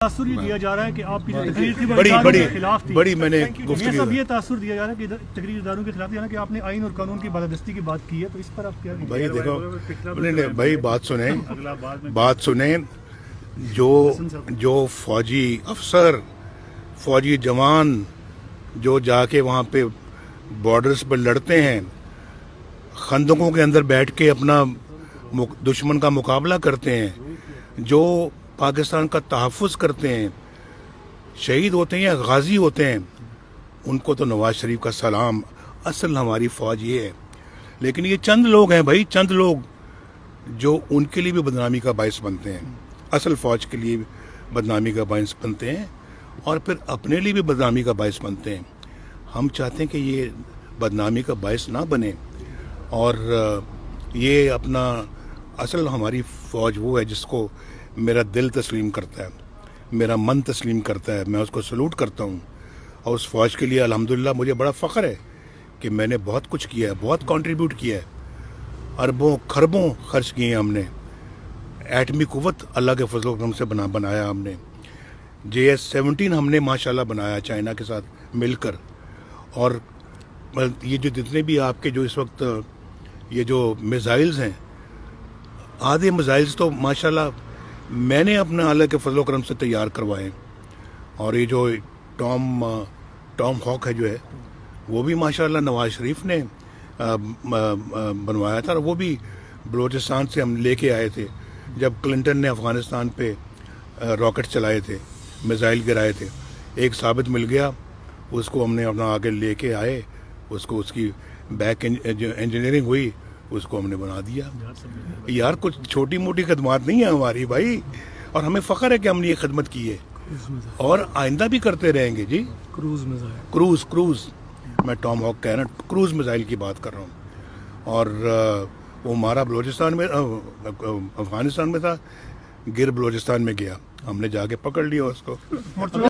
تاثر یہ دیا جا رہا ہے کہ آپ کی جو تقریر تھی بڑی میں نے گفتگو سب یہ تاثر دیا جا رہا ہے کہ تقریر اداروں کے خلاف کہ آپ نے آئین اور قانون کی بالادستی کی بات کی ہے، تو اس پر آپ کیا بھائی دیکھو بھائی بات سنیں جو فوجی افسر فوجی جوان جو جا کے وہاں پہ بارڈرز پر لڑتے ہیں، خندقوں کے اندر بیٹھ کے اپنا دشمن کا مقابلہ کرتے ہیں، جو پاکستان کا تحفظ کرتے ہیں، شہید ہوتے ہیں یا غازی ہوتے ہیں، ان کو تو نواز شریف کا سلام. اصل ہماری فوج یہ ہے. لیکن یہ چند لوگ ہیں بھائی، چند لوگ جو ان کے لیے بھی بدنامی کا باعث بنتے ہیں، اصل فوج کے لیے بدنامی کا باعث بنتے ہیں اور پھر اپنے لیے بھی بدنامی کا باعث بنتے ہیں. ہم چاہتے ہیں کہ یہ بدنامی کا باعث نہ بنے اور یہ اپنا اصل ہماری فوج وہ ہے جس کو میرا دل تسلیم کرتا ہے، میرا من تسلیم کرتا ہے، میں اس کو سلوٹ کرتا ہوں. اور اس فوج کے لیے الحمدللہ مجھے بڑا فخر ہے کہ میں نے بہت کچھ کیا ہے، بہت کنٹریبیوٹ کیا ہے، اربوں خربوں خرچ کیے ہیں ہم نے. ایٹمی قوت اللہ کے فضل و کرم سے بنایا ہم نے. JS-17 ہم نے ماشاءاللہ بنایا چائنا کے ساتھ مل کر. اور یہ جو جتنے بھی آپ کے جو اس وقت یہ جو میزائلز ہیں، آدھے میزائلز تو ماشاءاللہ میں نے اپنے اللہ کے فضل و کرم سے تیار کروائے. اور یہ جو ٹام ہاک ہے جو ہے وہ بھی ماشاءاللہ نواز شریف نے بنوایا تھا، اور وہ بھی بلوچستان سے ہم لے کے آئے تھے جب کلنٹن نے افغانستان پہ راکٹ چلائے تھے، میزائل گرائے تھے. ایک ثابت مل گیا، اس کو ہم نے اپنا آگے لے کے آئے، اس کی بیک انجینئرنگ ہوئی، اس کو ہم نے بنا دیا. یار کچھ چھوٹی موٹی خدمات نہیں ہیں ہماری بھائی، اور ہمیں فخر ہے کہ ہم نے یہ خدمت کی ہے اور آئندہ بھی کرتے رہیں گے. جی کروز میں ٹام ہاک کہہ رہا ہوں، کروز میزائل کی بات کر رہا ہوں. اور وہ ہمارا بلوچستان میں افغانستان میں تھا، گر بلوچستان میں گیا، ہم نے جا کے پکڑ لیا اس کو.